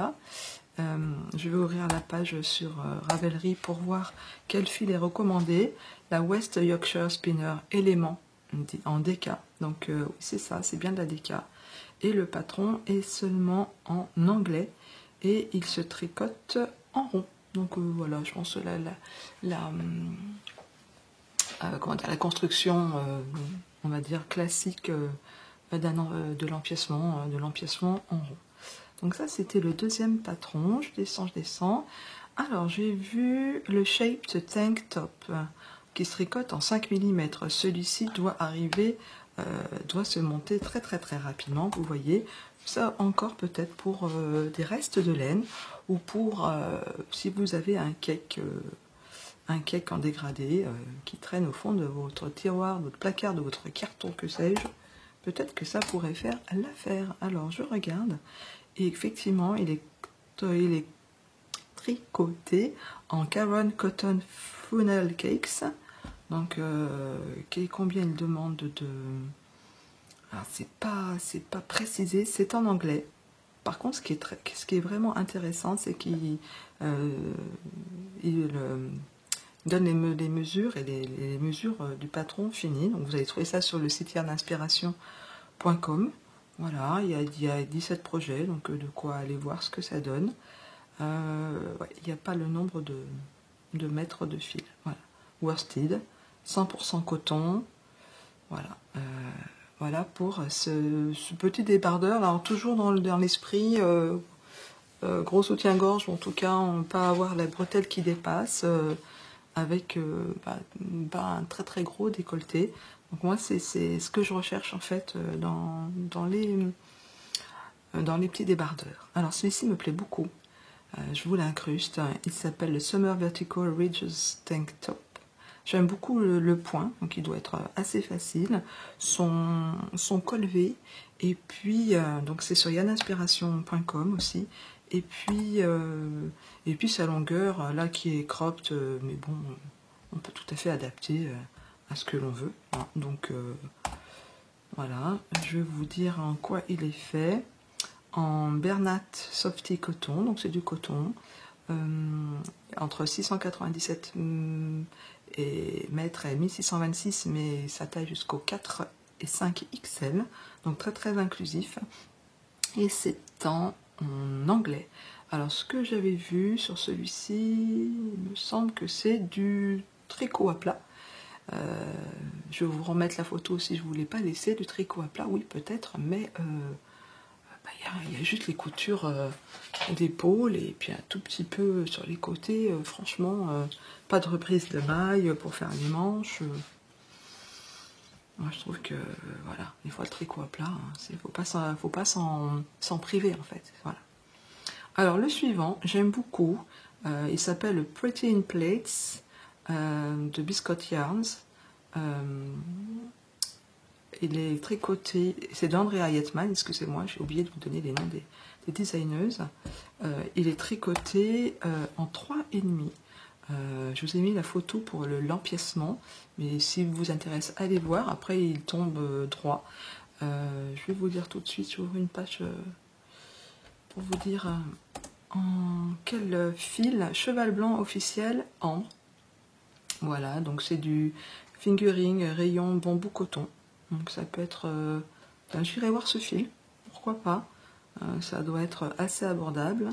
Je vais ouvrir la page sur Ravelry pour voir quel fil est recommandé. La West Yorkshire Spinner élément en DK. Donc c'est ça, c'est bien de la DK. Et le patron est seulement en anglais et il se tricote en rond. Donc voilà, je pense que la construction, on va dire classique de l'empiècement en rond. Donc ça, c'était le deuxième patron. Je descends. Alors, j'ai vu le Shaped Tank Top qui se tricote en 5 mm. Celui-ci doit arriver, doit se monter très rapidement. Vous voyez, ça encore peut-être pour des restes de laine ou pour si vous avez un cake un cake en dégradé qui traîne au fond de votre tiroir, de votre placard, de votre carton, que sais-je. Peut-être que ça pourrait faire l'affaire. Alors je regarde et effectivement il est tricoté en Caron Cotton Funnel Cakes. Donc combien il demande de... Alors c'est pas précisé, c'est en anglais. Par contre, ce qui est vraiment intéressant, c'est qu'il donne les mesures et les mesures du patron fini. Donc vous allez trouver ça sur le site yardinspiration.com. Voilà, il y a 17 projets, donc de quoi aller voir ce que ça donne. Ouais, il n'y a pas le nombre de mètres de fil. Voilà. Worsted, 100% coton. Voilà. Voilà pour ce petit débardeur. Alors toujours dans l'esprit gros soutien-gorge, en tout cas on ne pas avoir la bretelle qui dépasse avec un très très gros décolleté. Donc moi c'est ce que je recherche en fait dans les petits débardeurs. Alors celui-ci me plaît beaucoup. Je vous l'incruste. Il s'appelle le Summer Vertical Ridges Tank Top. J'aime beaucoup le point, donc il doit être assez facile. Son col V, et puis donc c'est sur yanninspiration.com aussi. Et puis sa longueur là qui est cropped, mais bon, on peut tout à fait adapter à ce que l'on veut. Hein. Donc voilà, je vais vous dire en quoi il est fait. En Bernat Softy Coton, donc c'est du coton, entre 697 mètres et 1626, mais ça taille jusqu'au 4 et 5 XL, donc très très inclusif. Et c'est en anglais. Alors ce que j'avais vu sur celui-ci, il me semble que c'est du tricot à plat. Je vais vous remettre la photo si je ne vous l'ai pas laissé, du tricot à plat, oui peut-être, mais il y a juste les coutures d'épaule et puis un tout petit peu sur les côtés. Franchement, pas de reprise de maille pour faire les manches. Moi, je trouve que voilà, des fois le tricot à plat, il ne faut pas s'en priver en fait. Voilà. Alors le suivant, j'aime beaucoup. Il s'appelle Pretty in Plates de Biscott Yarns. Il est tricoté, c'est d'Andrea Yetman, excusez-moi, j'ai oublié de vous donner les noms des designeuses. Il est tricoté en 3,5. Je vous ai mis la photo pour l'empiècement, mais si vous intéresse, allez voir. Après, il tombe droit. Je vais vous dire tout de suite, j'ouvre une page pour vous dire en quel fil. Cheval blanc officiel, ambre. Voilà, donc c'est du fingering rayon bambou coton. Donc ça peut être... j'irai voir ce fil, pourquoi pas. Ça doit être assez abordable.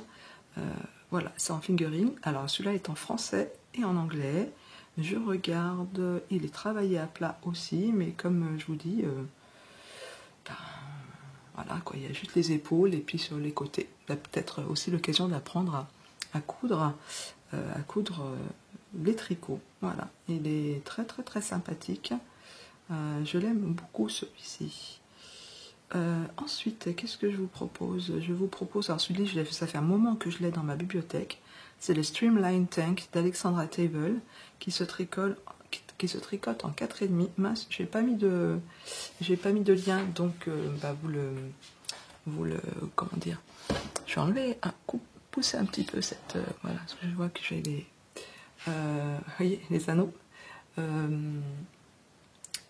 Voilà, c'est en fingering. Alors celui-là est en français et en anglais. Je regarde, il est travaillé à plat aussi, mais comme je vous dis, voilà quoi, il y a juste les épaules et puis sur les côtés. Il y a peut-être aussi l'occasion d'apprendre à coudre les tricots. Voilà, il est très très très sympathique. Je l'aime beaucoup celui-ci. Ensuite, qu'est-ce que je vous propose? Je vous propose, alors celui-là, ça fait un moment que je l'ai dans ma bibliothèque. C'est le Streamline Tank d'Alexandra Table qui se tricote en 4,5. Mince, j'ai pas mis de lien, donc comment dire, je vais enlever pousser un petit peu cette voilà, parce que je vois que j'ai les voyez, les anneaux.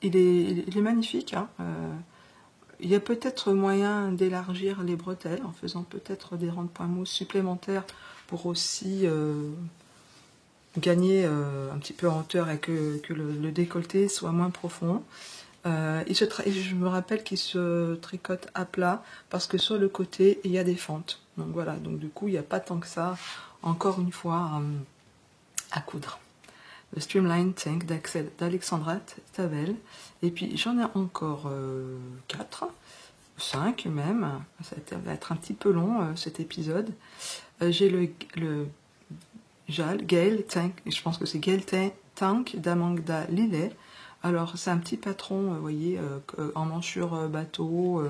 Il est magnifique, hein. Il y a peut-être moyen d'élargir les bretelles en faisant peut-être des rangs de point mousse supplémentaires pour aussi gagner un petit peu en hauteur et que le décolleté soit moins profond. Je me rappelle qu'il se tricote à plat parce que sur le côté il y a des fentes. Donc voilà, donc du coup il n'y a pas tant que ça, encore une fois, à coudre. Le Streamline Tank d'Alexandra Tavel. Et puis j'en ai encore 4, 5 même. Ça va être un petit peu long cet épisode. J'ai le Gale Tank, je pense que c'est Gale Tank d'Amanda Lillet. Alors c'est un petit patron, vous voyez, en manchure bateau,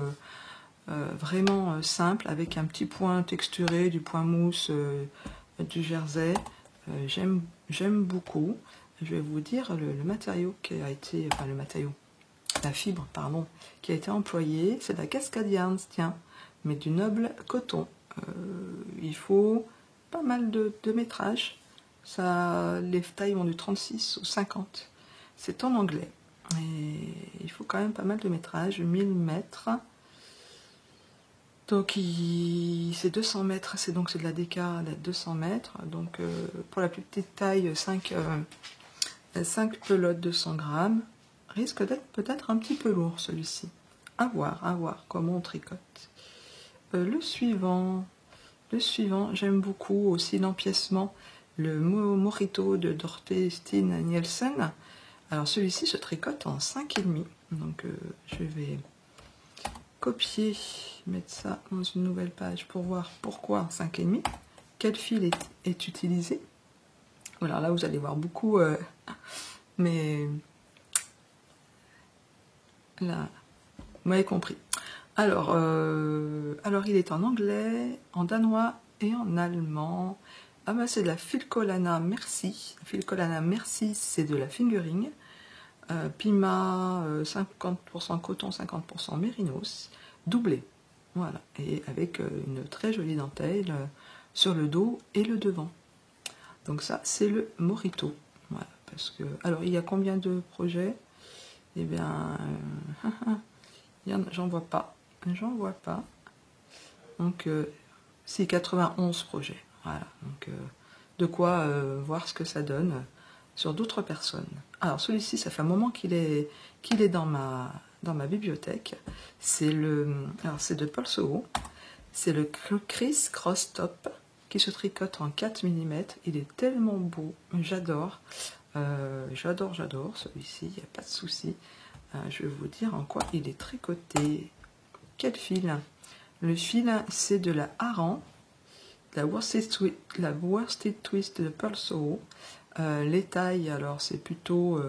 vraiment simple, avec un petit point texturé, du point mousse, du jersey. J'aime beaucoup. Je vais vous dire le matériau qui a été, enfin le matériau, la fibre, pardon, qui a été employée. C'est de la Cascade Yarns, tiens, mais du noble coton. Il faut pas mal de métrage. Ça, les tailles vont du 36 au 50. C'est en anglais. Et il faut quand même pas mal de métrage, 1000 mètres. Donc c'est 200 mètres, c'est de la DK à 200 mètres. Donc pour la plus petite taille, 5 pelotes de 100 grammes. Risque d'être peut-être un petit peu lourd celui-ci. À voir comment on tricote. Le suivant, j'aime beaucoup aussi l'empiècement, le Morito de Dorothy Steen Nielsen. Alors celui-ci se tricote en 5,5. Donc je vais copier, mettre ça dans une nouvelle page pour voir pourquoi 5,5. Quel fil est utilisé. Voilà, là vous allez voir beaucoup, mais là, vous m'avez compris. Alors il est en anglais, en danois et en allemand. Ah bah c'est de la Filcolana Merci. Filcolana Merci, c'est de la fingering. Pima, 50% coton, 50% mérinos, doublé. Voilà, et avec une très jolie dentelle sur le dos et le devant. Donc ça, c'est le Morito. Voilà, parce que... Alors, il y a combien de projets? Eh bien, j'en vois pas. J'en vois pas. Donc, c'est 91 projets. Voilà, donc de quoi voir ce que ça donne sur d'autres personnes. Alors, celui-ci, ça fait un moment qu'il est dans ma bibliothèque. C'est de Paul Soho. C'est le Chris Cross Top qui se tricote en 4 mm. Il est tellement beau, j'adore. J'adore celui-ci, il n'y a pas de souci. Je vais vous dire en quoi il est tricoté. Quel fil? Le fil, c'est de la Aran, la Worsted Twist de Pearl Soho. Les tailles, alors c'est plutôt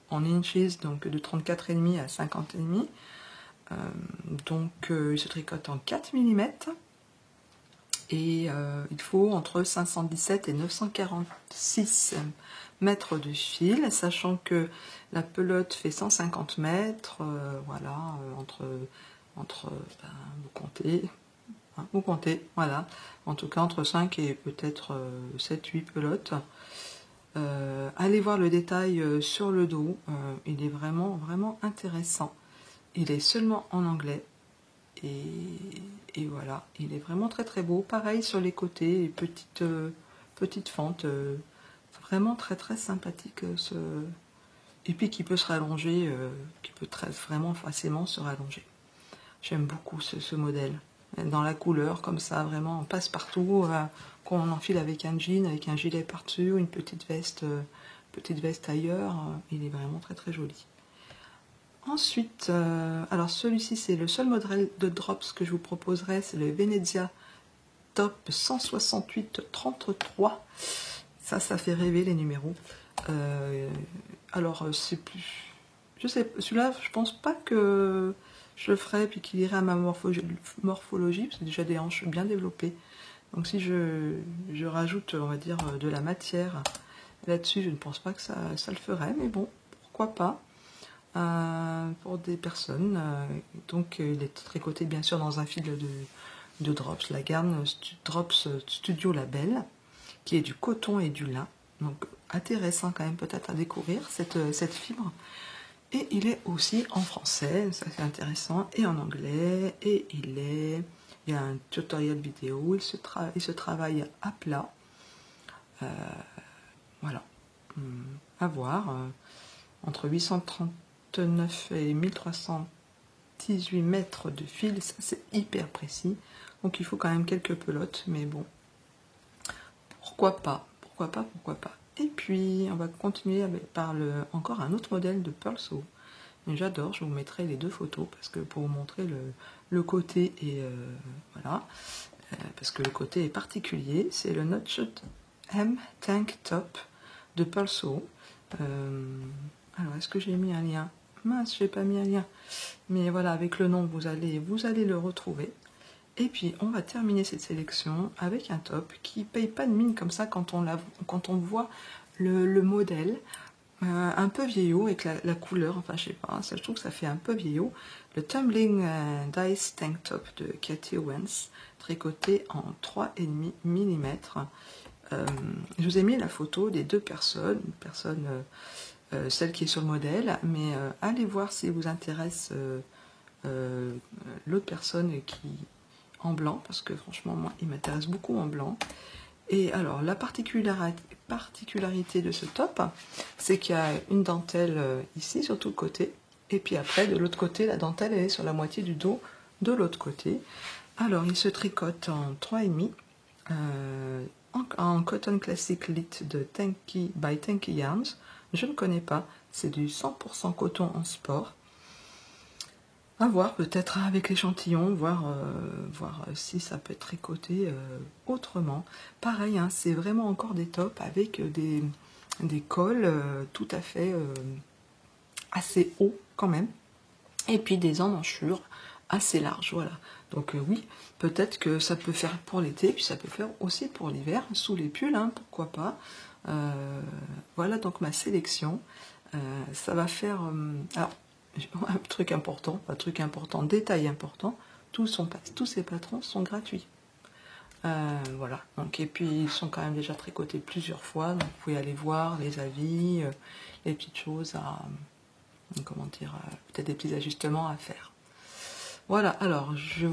en inches, donc de 34,5 à 50,5. Donc il se tricote en 4 mm. Et il faut entre 517 et 946 mètres de fil, sachant que la pelote fait 150 mètres, voilà, vous comptez, voilà, en tout cas entre 5 et peut-être 7-8 pelotes. Allez voir le détail sur le dos, il est vraiment, vraiment intéressant. Il est seulement en anglais. Et voilà, il est vraiment très très beau. Pareil sur les côtés, petite fente, vraiment très très sympathique. Et puis qui peut se rallonger, qui peut vraiment facilement se rallonger. J'aime beaucoup ce modèle. Dans la couleur, comme ça, vraiment, on passe partout, qu'on enfile avec un jean, avec un gilet par-dessus, une petite veste ailleurs. Il est vraiment très très joli. Ensuite, alors celui-ci c'est le seul modèle de drops que je vous proposerai, c'est le Venezia Top 168-33. Ça fait rêver les numéros. Alors c'est plus... Je sais, celui-là je pense pas que je le ferai puis qu'il irait à ma morphologie, parce que déjà des hanches bien développées. Donc si je rajoute, on va dire, de la matière là-dessus, je ne pense pas que ça le ferait, mais bon, pourquoi pas. Pour des personnes. Donc il est tricoté bien sûr dans un fil de drops, la gamme Drops Studio Label, qui est du coton et du lin. Donc intéressant quand même peut-être à découvrir cette fibre. Et il est aussi en français, ça c'est intéressant, et en anglais, et il y a un tutoriel vidéo, il se travaille à plat. Voilà, à voir, entre 839 et 1318 mètres de fil, ça c'est hyper précis, donc il faut quand même quelques pelotes, mais bon, pourquoi pas. Et puis on va continuer par encore un autre modèle de Pearl Soho. J'adore, je vous mettrai les deux photos parce que pour vous montrer le côté et voilà, parce que le côté est particulier. C'est le Notched M Tank Top de Pearl Soho. Alors est-ce que j'ai mis un lien? Mince, j'ai pas mis un lien. Mais voilà, avec le nom, vous allez le retrouver. Et puis on va terminer cette sélection avec un top qui paye pas de mine comme ça quand on voit le modèle un peu vieillot avec la couleur, enfin je sais pas, ça, je trouve que ça fait un peu vieillot. Le Tumbling Dice Tank Top de Cathy Owens, tricoté en 3,5 mm. Je vous ai mis la photo des deux personnes, celle qui est sur le modèle, mais allez voir si vous intéresse l'autre personne qui en blanc, parce que franchement moi il m'intéresse beaucoup en blanc. Et alors la particularité de ce top, c'est qu'il y a une dentelle ici sur tout le côté, et puis après de l'autre côté la dentelle elle est sur la moitié du dos de l'autre côté. Alors il se tricote en 3,5 en Cotton Classic Lit de Tanky by Tanky Yarns. Je ne connais pas, c'est du 100% coton en sport. À voir peut-être avec l'échantillon, voir si ça peut être tricoté autrement. Pareil, hein, c'est vraiment encore des tops avec des cols tout à fait assez hauts quand même. Et puis des emmanchures assez larges, voilà. Donc oui, peut-être que ça peut faire pour l'été, puis ça peut faire aussi pour l'hiver, sous les pulls, hein, pourquoi pas. Voilà donc ma sélection. Ça va faire... alors, un truc important, détail important, tous ces patrons sont gratuits. Voilà, donc, et puis ils sont quand même déjà tricotés plusieurs fois, donc vous pouvez aller voir les avis, les petites choses à, comment dire, peut-être des petits ajustements à faire. Voilà, alors j'ai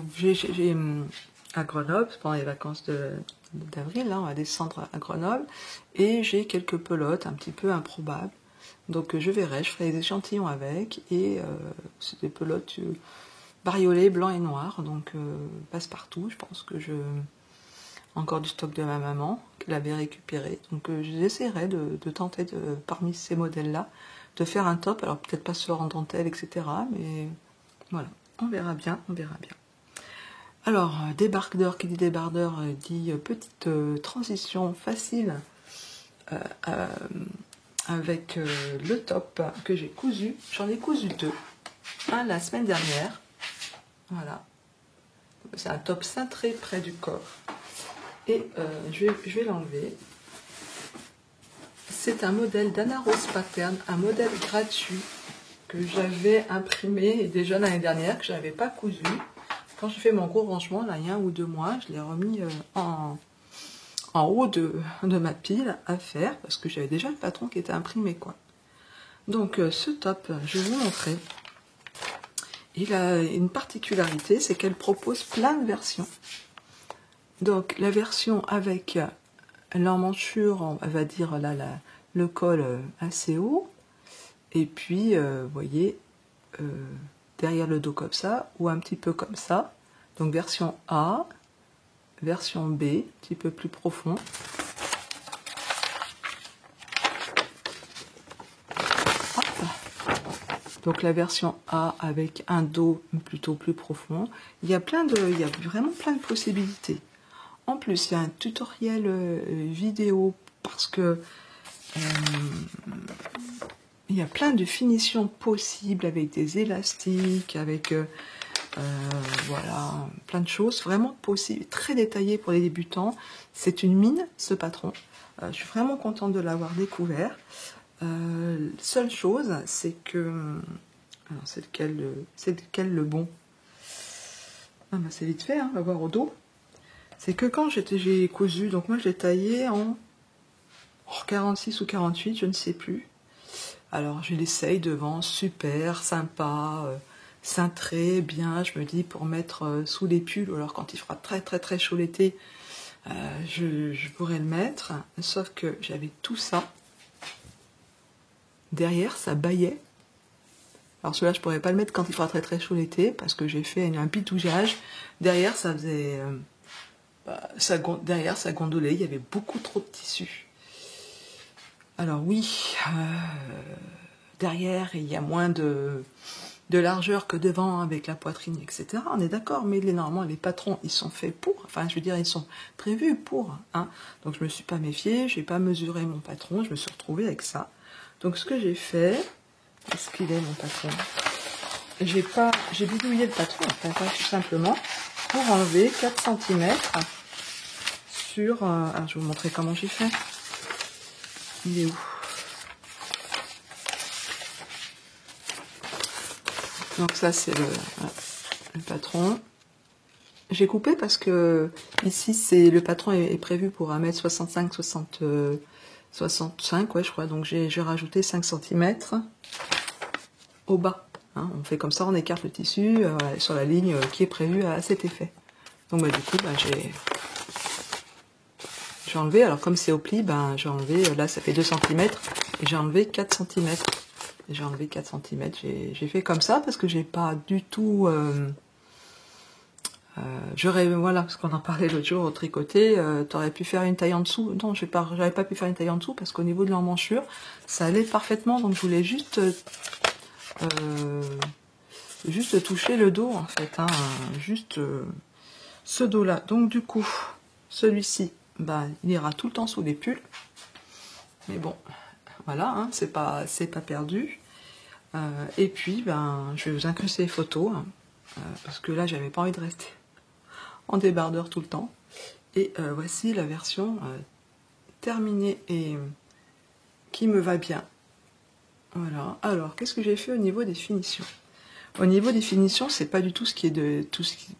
à Grenoble, pendant les vacances d'avril, là on va descendre à Grenoble, et j'ai quelques pelotes un petit peu improbables. Donc je verrai, je ferai des échantillons avec, et c'est des pelotes bariolées, blanc et noir, donc passe-partout. Je pense que encore du stock de ma maman, qu'elle avait récupéré. Donc j'essaierai de tenter, parmi ces modèles-là, de faire un top, alors peut-être pas sur en dentelle, etc. Mais voilà, on verra bien, on verra bien. Alors, débardeur, qui dit débardeur, dit petite transition facile avec le top que j'ai cousu. J'en ai cousu deux. Un la semaine dernière. Voilà. C'est un top cintré près du corps. Et je vais l'enlever. C'est un modèle d'Anna Rose Pattern, un modèle gratuit que j'avais imprimé déjà l'année dernière, que je n'avais pas cousu. Quand j'ai fait mon gros rangement, là, il y a 1 ou 2 mois, je l'ai remis en haut de ma pile à faire, parce que j'avais déjà le patron qui était imprimé, quoi. Donc ce top, je vais vous montrer. Il a une particularité, c'est qu'elle propose plein de versions. Donc la version avec l'emmanchure, on va dire là, le col assez haut, et puis vous voyez, derrière le dos comme ça, ou un petit peu comme ça. Donc version A, version B, un petit peu plus profond. Donc la version A avec un dos plutôt plus profond. Il y a vraiment plein de possibilités. En plus, il y a un tutoriel vidéo parce que il y a plein de finitions possibles avec des élastiques, avec voilà, plein de choses vraiment possibles, très détaillées pour les débutants. C'est une mine, ce patron. Je suis vraiment contente de l'avoir découvert. Seule chose, c'est que... Alors, c'est lequel le bon? Ah bah c'est vite fait, hein, on va voir au dos. C'est que quand j'ai cousu, donc moi je l'ai taillé en 46 ou 48, je ne sais plus. Alors je l'essaye devant, super, sympa, cintré, bien, je me dis pour mettre sous les pulls, ou alors quand il fera très très très chaud l'été, je pourrais le mettre, sauf que j'avais tout ça. Derrière, ça bâillait. Alors celui-là, je pourrais pas le mettre quand il fera très très chaud l'été, parce que j'ai fait un pitouillage. Derrière, ça faisait... derrière, ça gondolait, il y avait beaucoup trop de tissu. Alors oui, derrière, il y a moins de largeur que devant avec la poitrine, etc. On est d'accord, mais normalement, les patrons, ils sont faits pour, enfin, je veux dire, ils sont prévus pour. Hein. Donc, je me suis pas méfiée, j'ai pas mesuré mon patron, je me suis retrouvée avec ça. Donc, ce que j'ai fait, est-ce qu'il est mon patron? J'ai bidouillé le patron, enfin, tout simplement. pour enlever 4 centimètres sur... alors je vais vous montrer comment j'ai fait. Il est où? Donc ça c'est le patron. J'ai coupé parce que ici c'est le patron est prévu pour 1m65, 65 ouais je crois. Donc j'ai rajouté 5 centimètres au bas. Hein. On fait comme ça, on écarte le tissu sur la ligne qui est prévue à cet effet. Donc du coup j'ai enlevé, alors comme c'est au pli, j'ai enlevé, là ça fait 2 cm et j'ai enlevé 4 cm. J'ai enlevé 4 cm, j'ai fait comme ça parce que j'ai pas du tout... voilà, parce qu'on en parlait l'autre jour au tricoté, t'aurais pu faire une taille en dessous. Non, j'avais pas pu faire une taille en dessous parce qu'au niveau de l'emmanchure, ça allait parfaitement, donc je voulais juste toucher le dos en fait, hein, juste ce dos-là. Donc du coup, celui-ci, il ira tout le temps sous les pulls. Mais bon, voilà, hein, c'est pas perdu. Et puis, je vais vous incruster les photos, hein, parce que là, j'avais pas envie de rester en débardeur tout le temps. Et voici la version terminée et qui me va bien. Voilà. Alors, qu'est-ce que j'ai fait au niveau des finitions? Au niveau des finitions, c'est pas du tout ce qui est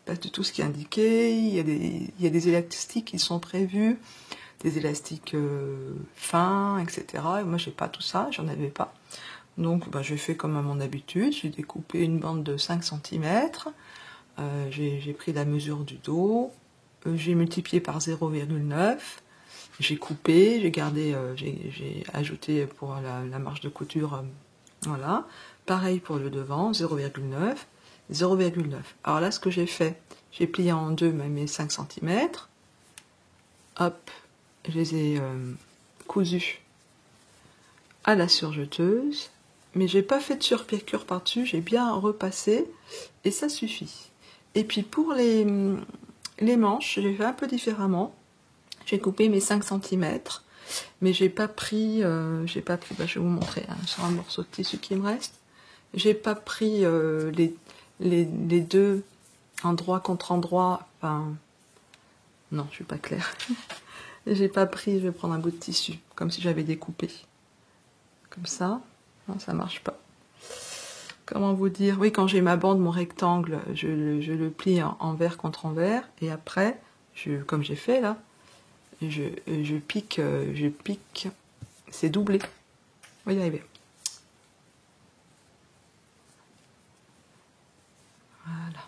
pas du tout ce qui est indiqué. Il y a des élastiques qui sont prévus, des élastiques fins, etc. Et moi, j'ai pas tout ça, j'en avais pas. Donc, j'ai fait comme à mon habitude. J'ai découpé une bande de 5 cm. J'ai pris la mesure du dos. J'ai multiplié par 0,9. J'ai coupé, j'ai gardé, j'ai ajouté pour la marge de couture, voilà. Pareil pour le devant, 0,9, 0,9. Alors là, ce que j'ai fait, j'ai plié en deux mes 5 cm. Hop, je les ai cousus à la surjeteuse. Mais j'ai pas fait de surpiqûre par-dessus, j'ai bien repassé et ça suffit. Et puis pour les manches, j'ai fait un peu différemment. J'ai coupé mes 5 cm, mais j'ai pas pris, je vais vous montrer hein, sur un morceau de tissu qui me reste. J'ai pas pris les deux endroit contre endroit, enfin, non, je suis pas claire. J'ai pas pris, je vais prendre un bout de tissu, comme si j'avais découpé. Comme ça, non, ça marche pas. Comment vous dire? Oui, quand j'ai ma bande, mon rectangle, je le plie envers contre envers, et après, comme j'ai fait là, je pique, c'est doublé. On va y arriver. Voilà.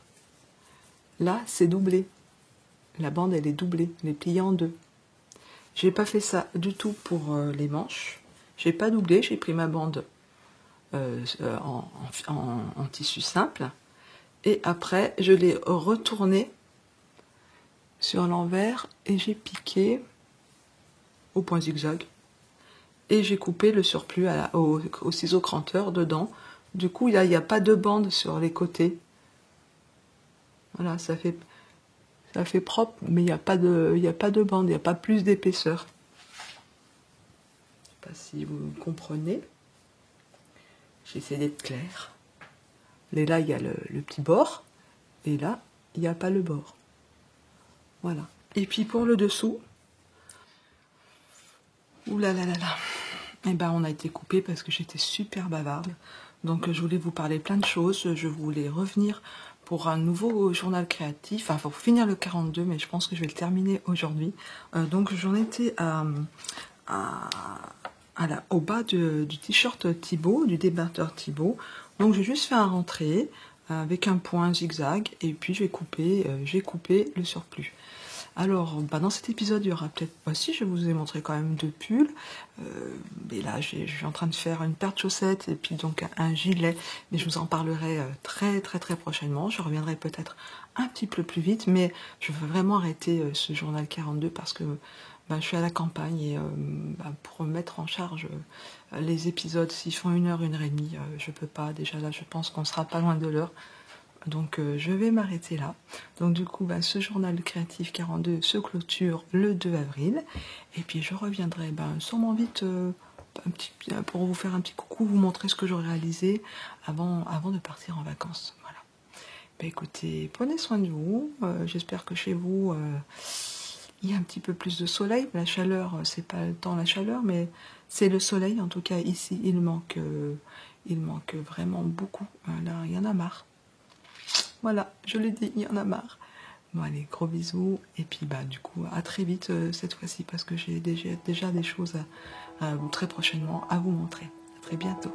Là, c'est doublé. La bande, elle est doublée, elle est pliée en deux. J'ai pas fait ça du tout pour les manches. J'ai pas doublé, j'ai pris ma bande en tissu simple. Et après, je l'ai retourné sur l'envers et j'ai piqué au point zigzag. Et j'ai coupé le surplus au ciseau cranteur dedans. Du coup, il n'y a pas de bande sur les côtés. Voilà, ça fait propre, mais il n'y a pas de bande, il n'y a pas plus d'épaisseur. Je ne sais pas si vous comprenez. J'essaie d'être claire. Et là, il y a le petit bord. Et là, il n'y a pas le bord. Voilà. Et puis pour le dessous, oulalalala, eh ben on a été coupé parce que j'étais super bavarde. Donc je voulais vous parler plein de choses. Je voulais revenir pour un nouveau journal créatif. Enfin, pour finir le 42, mais je pense que je vais le terminer aujourd'hui. Donc j'en étais au bas du t-shirt Thibaut, du débardeur Thibaut. Donc j'ai juste fait un rentré avec un point zigzag et puis j'ai coupé le surplus. Alors, dans cet épisode, il y aura peut-être... si, je vous ai montré quand même deux pulls. Mais là, je suis en train de faire une paire de chaussettes et puis donc un gilet. Mais je vous en parlerai très prochainement. Je reviendrai peut-être un petit peu plus vite. Mais je veux vraiment arrêter ce journal 42 parce que je suis à la campagne et pour mettre en charge les épisodes, s'ils font 1 heure, 1h30, je peux pas. Déjà là, je pense qu'on sera pas loin de l'heure. Donc je vais m'arrêter là. Donc du coup, ce journal créatif 42 se clôture le 2 avril. Et puis je reviendrai sûrement vite pour vous faire un petit coucou, vous montrer ce que j'aurai réalisé avant de partir en vacances. Voilà. Bah, écoutez, prenez soin de vous. J'espère que chez vous, il y a un petit peu plus de soleil. La chaleur, c'est pas tant la chaleur, mais c'est le soleil. En tout cas, ici, il manque vraiment beaucoup. Là, il y en a marre. Voilà, je l'ai dit, il y en a marre. Bon, allez, gros bisous. Et puis, bah, du coup, à très vite cette fois-ci, parce que j'ai déjà des choses très prochainement à vous montrer. À très bientôt.